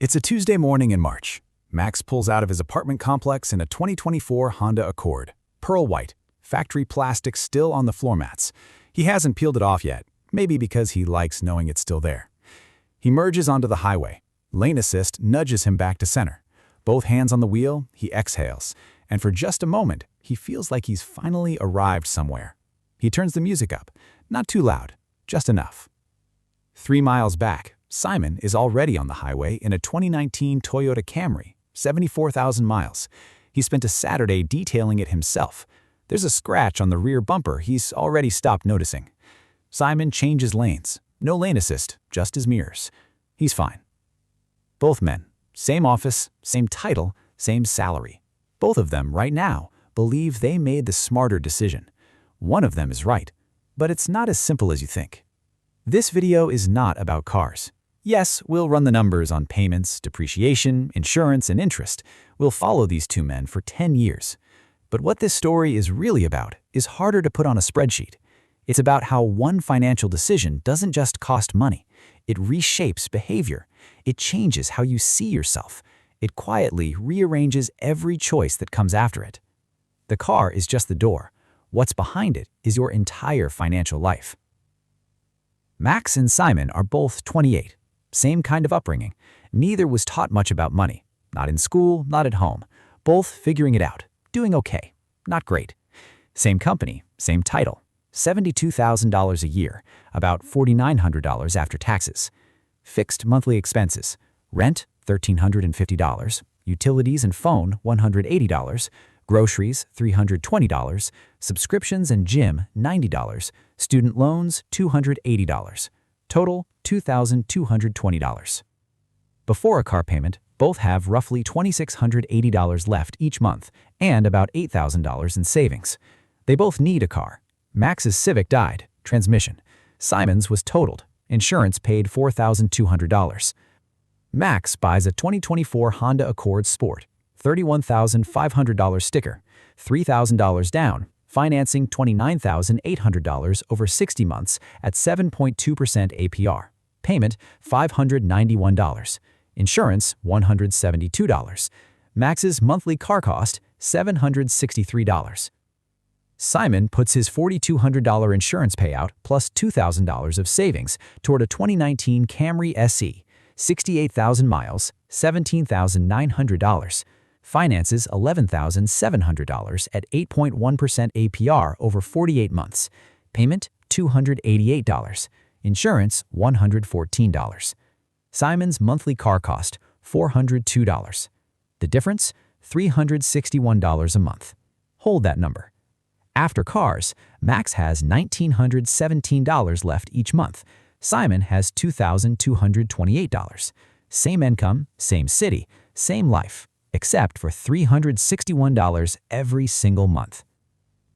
It's a Tuesday morning in March. Max pulls out of his apartment complex in a 2024 Honda Accord. Pearl white, factory plastic still on the floor mats. He hasn't peeled it off yet, maybe because he likes knowing it's still there. He merges onto the highway. Lane assist nudges him back to center. Both hands on the wheel, he exhales, and for just a moment, he feels like he's finally arrived somewhere. He turns the music up, not too loud, just enough. 3 miles back, Simon is already on the highway in a 2019 Toyota Camry, 74,000 miles. He spent a Saturday detailing it himself. There's a scratch on the rear bumper he's already stopped noticing. Simon changes lanes. No lane assist, just his mirrors. He's fine. Both men, same office, same title, same salary. Both of them, right now, believe they made the smarter decision. One of them is right, but it's not as simple as you think. This video is not about cars. Yes, we'll run the numbers on payments, depreciation, insurance, and interest. We'll follow these two men for 10 years. But what this story is really about is harder to put on a spreadsheet. It's about how one financial decision doesn't just cost money. It reshapes behavior. It changes how you see yourself. It quietly rearranges every choice that comes after it. The car is just the door. What's behind it is your entire financial life. Max and Simon are both 28. Same kind of upbringing. Neither was taught much about money. Not in school, not at home. Both figuring it out. Doing okay. Not great. Same company, same title. $72,000 a year, about $4,900 after taxes. Fixed monthly expenses. Rent, $1,350. Utilities and phone, $180. Groceries, $320. Subscriptions and gym, $90. Student loans, $280. Total, $2,220. Before a car payment, both have roughly $2,680 left each month and about $8,000 in savings. They both need a car. Max's Civic died, transmission. Simon's was totaled. Insurance paid $4,200. Max buys a 2024 Honda Accord Sport, $31,500 sticker, $3,000 down, financing $29,800 over 60 months at 7.2% APR. Payment, $591. Insurance, $172. Max's monthly car cost, $763. Simon puts his $4,200 insurance payout plus $2,000 of savings toward a 2019 Camry SE, 68,000 miles, $17,900. Finances $11,700 at 8.1% APR over 48 months. Payment, $288. Insurance, $114. Simon's monthly car cost, $402. The difference, $361 a month. Hold that number. After cars, Max has $1,917 left each month. Simon has $2,228. Same income, same city, same life, except for $361 every single month.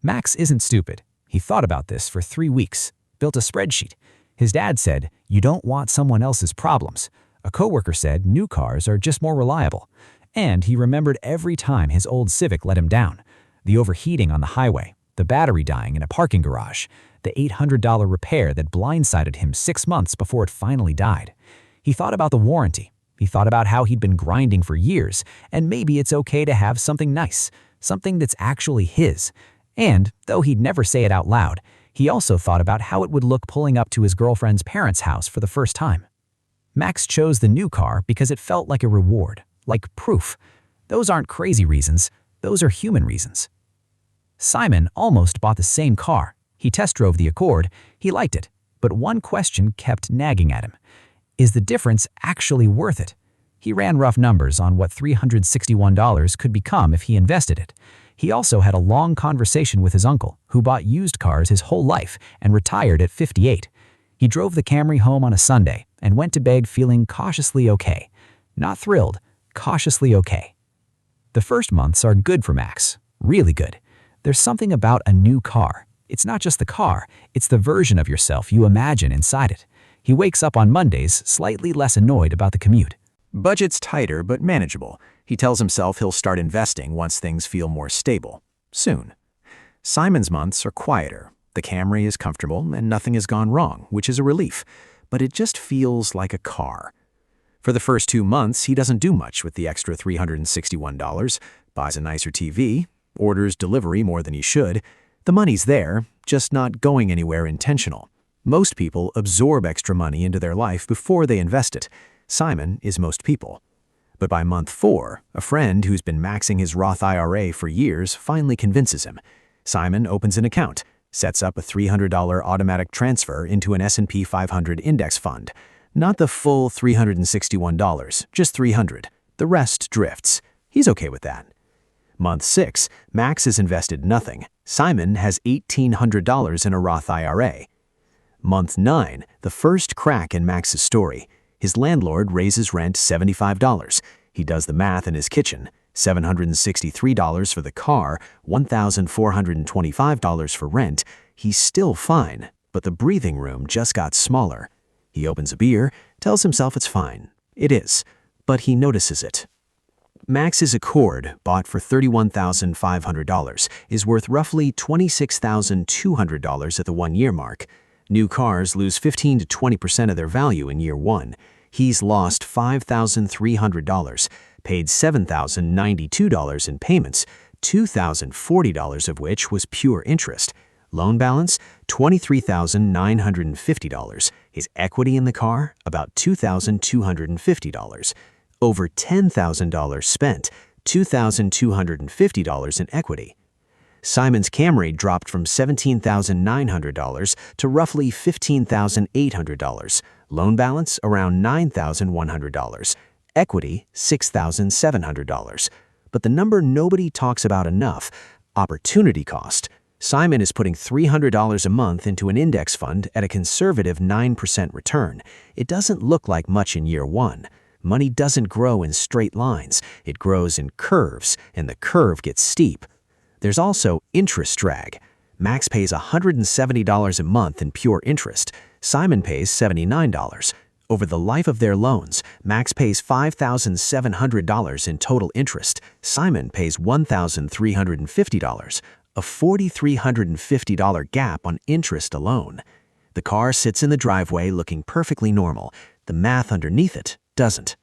Max isn't stupid. He thought about this for 3 weeks, built a spreadsheet. His dad said, "You don't want someone else's problems." A coworker said new cars are just more reliable. And he remembered every time his old Civic let him down. The overheating on the highway, the battery dying in a parking garage, the $800 repair that blindsided him 6 months before it finally died. He thought about the warranty. He thought about how he'd been grinding for years, and maybe it's okay to have something nice, something that's actually his. And, though he'd never say it out loud, he also thought about how it would look pulling up to his girlfriend's parents' house for the first time. Max chose the new car because it felt like a reward, like proof. Those aren't crazy reasons, those are human reasons. Simon almost bought the same car. He test drove the Accord, he liked it, but one question kept nagging at him. Is the difference actually worth it? He ran rough numbers on what $361 could become if he invested it. He also had a long conversation with his uncle, who bought used cars his whole life and retired at 58. He drove the Camry home on a Sunday and went to bed feeling cautiously okay. Not thrilled, cautiously okay. The first months are good for Max, really good. There's something about a new car. It's not just the car, it's the version of yourself you imagine inside it. He wakes up on Mondays slightly less annoyed about the commute. Budget's tighter but manageable. He tells himself he'll start investing once things feel more stable. Soon. Simon's months are quieter. The Camry is comfortable and nothing has gone wrong, which is a relief. But it just feels like a car. For the first 2 months, he doesn't do much with the extra $361, buys a nicer TV, orders delivery more than he should. The money's there, just not going anywhere intentional. Most people absorb extra money into their life before they invest it. Simon is most people. But by month 4, a friend who's been maxing his Roth IRA for years finally convinces him. Simon opens an account, sets up a $300 automatic transfer into an S&P 500 index fund. Not the full $361, just $300. The rest drifts. He's okay with that. Month 6, Max has invested nothing. Simon has $1,800 in a Roth IRA. Month 9, the first crack in Max's story. His landlord raises rent $75. He does the math in his kitchen. $763 for the car, $1,425 for rent. He's still fine, but the breathing room just got smaller. He opens a beer, tells himself it's fine. It is, but he notices it. Max's Accord, bought for $31,500, is worth roughly $26,200 at the 1-year mark. New cars lose 15 to 20% of their value in year 1. He's lost $5,300, paid $7,092 in payments, $2,040 of which was pure interest. Loan balance, $23,950. His equity in the car, about $2,250. Over $10,000 spent, $2,250 in equity. Simon's Camry dropped from $17,900 to roughly $15,800. Loan balance around $9,100. Equity $6,700. But the number nobody talks about enough, opportunity cost. Simon is putting $300 a month into an index fund at a conservative 9% return. It doesn't look like much in year 1. Money doesn't grow in straight lines. It grows in curves, and the curve gets steep. There's also interest drag. Max pays $170 a month in pure interest. Simon pays $79. Over the life of their loans, Max pays $5,700 in total interest. Simon pays $1,350, a $4,350 gap on interest alone. The car sits in the driveway looking perfectly normal. The math underneath it doesn't.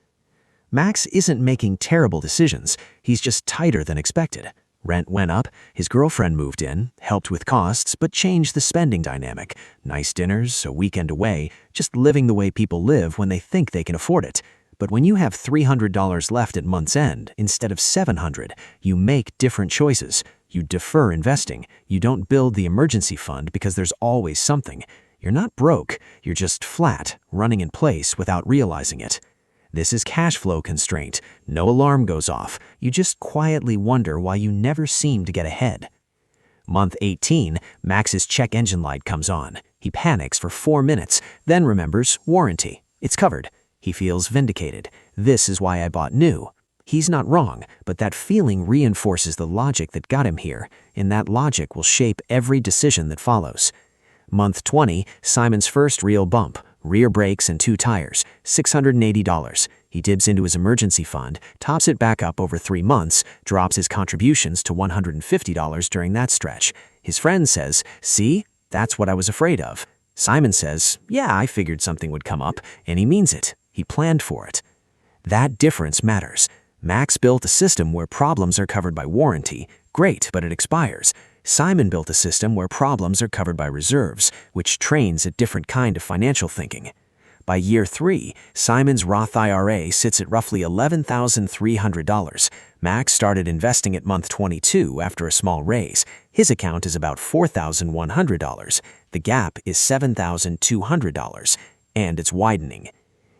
Max isn't making terrible decisions. He's just tighter than expected. Rent went up, his girlfriend moved in, helped with costs, but changed the spending dynamic. Nice dinners, a weekend away, just living the way people live when they think they can afford it. But when you have $300 left at month's end instead of $700, you make different choices. You defer investing. You don't build the emergency fund because there's always something. You're not broke, you're just flat, running in place without realizing it. This is cash flow constraint. No alarm goes off. You just quietly wonder why you never seem to get ahead. Month 18, Max's check engine light comes on. He panics for 4 minutes, then remembers warranty. It's covered. He feels vindicated. This is why I bought new. He's not wrong, but that feeling reinforces the logic that got him here, and that logic will shape every decision that follows. Month 20, Simon's first real bump. Rear brakes and 2 tires, $680. He dibs into his emergency fund, tops it back up over 3 months, drops his contributions to $150 during that stretch. His friend says, "See, that's what I was afraid of." Simon says, "Yeah, I figured something would come up," and he means it. He planned for it. That difference matters. Max built a system where problems are covered by warranty. Great, but it expires. Simon built a system where problems are covered by reserves, which trains a different kind of financial thinking. By year 3, Simon's Roth IRA sits at roughly $11,300. Max started investing at month 22 after a small raise. His account is about $4,100. The gap is $7,200, and it's widening.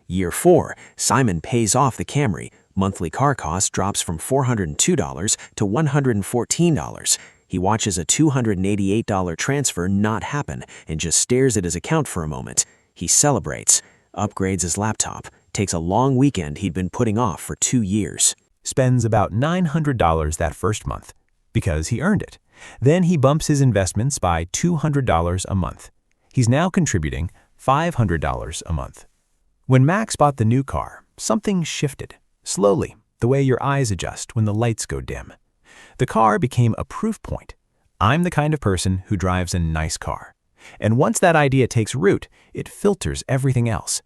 Year 4, Simon pays off the Camry. Monthly car cost drops from $402 to $114. He watches a $288 transfer not happen and just stares at his account for a moment. He celebrates, upgrades his laptop, takes a long weekend he'd been putting off for 2 years. Spends about $900 that first month, because he earned it. Then he bumps his investments by $200 a month. He's now contributing $500 a month. When Max bought the new car, something shifted. Slowly, the way your eyes adjust when the lights go dim. The car became a proof point. I'm the kind of person who drives a nice car. And once that idea takes root, it filters everything else.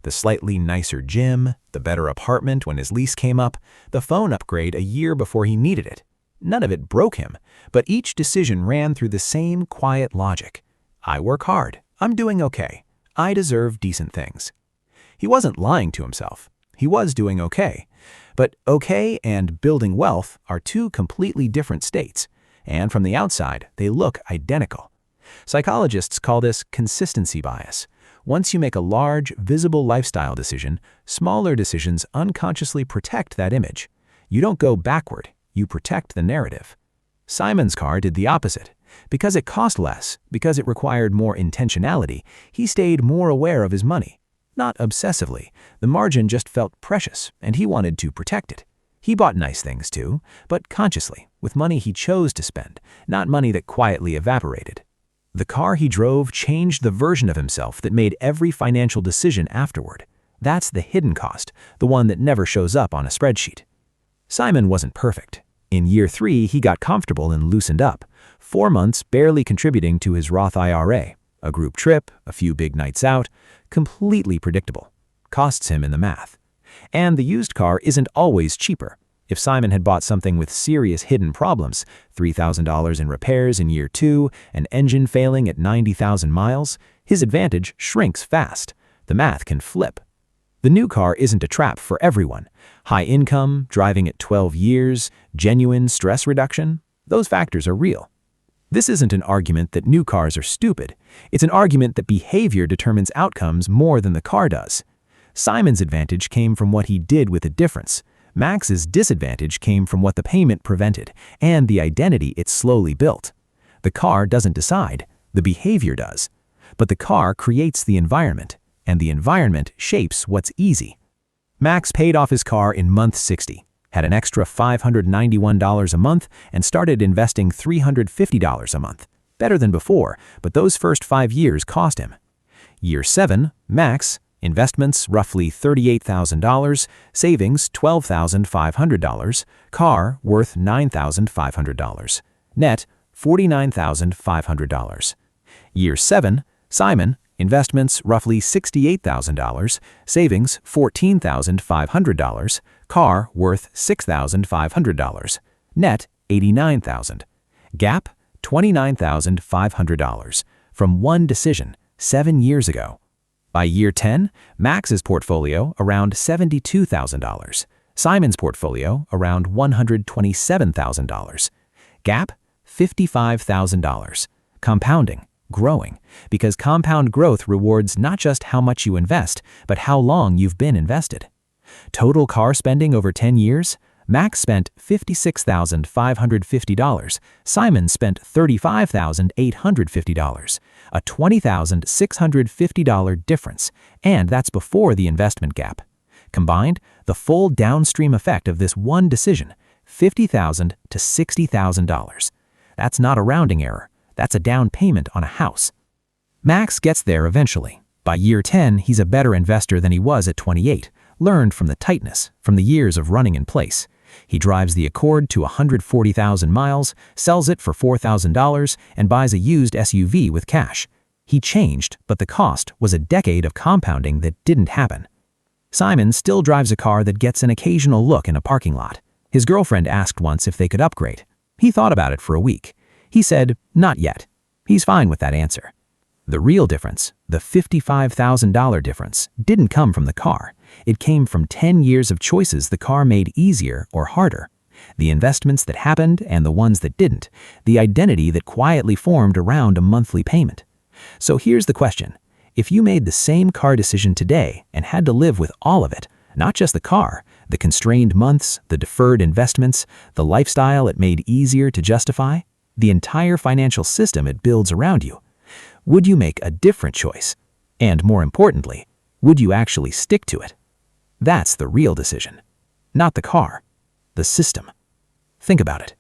The the slightly nicer gym, the better apartment when his lease came up, the phone upgrade a year before he needed it. None of it broke him, but each decision ran through the same quiet logic. I work hard. I'm doing okay. I deserve decent things. He wasn't lying to himself. He was doing okay. But okay and building wealth are two completely different states, and from the outside, they look identical. Psychologists call this consistency bias. Once you make a large, visible lifestyle decision, smaller decisions unconsciously protect that image. You don't go backward, you protect the narrative. Simon's car did the opposite. Because it cost less, because it required more intentionality, he stayed more aware of his money. Not obsessively. The margin just felt precious, and he wanted to protect it. He bought nice things too, but consciously, with money he chose to spend, not money that quietly evaporated. The car he drove changed the version of himself that made every financial decision afterward. That's the hidden cost, the one that never shows up on a spreadsheet. Simon wasn't perfect. In year 3, he got comfortable and loosened up, 4 months barely contributing to his Roth IRA. A group trip, a few big nights out, completely predictable. Costs him in the math. And the used car isn't always cheaper. If Simon had bought something with serious hidden problems, $3,000 in repairs in year 2, an engine failing at 90,000 miles, his advantage shrinks fast. The math can flip. The new car isn't a trap for everyone. High income, driving at 12 years, genuine stress reduction, those factors are real. This isn't an argument that new cars are stupid. It's an argument that behavior determines outcomes more than the car does. Simon's advantage came from what he did with the difference. Max's disadvantage came from what the payment prevented and the identity it slowly built. The car doesn't decide, the behavior does. But the car creates the environment, and the environment shapes what's easy. Max paid off his car in month 60. Had an extra $591 a month, and started investing $350 a month. Better than before, but those first 5 years cost him. Year 7, Max, investments roughly $38,000, savings $12,500, car worth $9,500, net $49,500. Year 7, Simon, investments roughly $68,000, savings $14,500, car worth $6,500, net $89,000. Gap $29,500 from one decision 7 years ago. By year 10, Max's portfolio around $72,000, Simon's portfolio around $127,000. Gap $55,000. Compounding, growing, because compound growth rewards not just how much you invest, but how long you've been invested. Total car spending over 10 years, Max spent $56,550, Simon spent $35,850, a $20,650 difference, and that's before the investment gap. Combined, the full downstream effect of this one decision, $50,000 to $60,000. That's not a rounding error, that's a down payment on a house. Max gets there eventually. By year 10, he's a better investor than he was at 28, learned from the tightness, from the years of running in place. He drives the Accord to 140,000 miles, sells it for $4,000, and buys a used SUV with cash. He changed, but the cost was a decade of compounding that didn't happen. Simon still drives a car that gets an occasional look in a parking lot. His girlfriend asked once if they could upgrade. He thought about it for a week. He said, not yet. He's fine with that answer. The real difference, the $55,000 difference, didn't come from the car. It came from 10 years of choices the car made easier or harder. The investments that happened and the ones that didn't. The identity that quietly formed around a monthly payment. So here's the question. If you made the same car decision today and had to live with all of it, not just the car, the constrained months, the deferred investments, the lifestyle it made easier to justify, the entire financial system it builds around you, would you make a different choice? And more importantly, would you actually stick to it? That's the real decision. Not the car, the system. Think about it.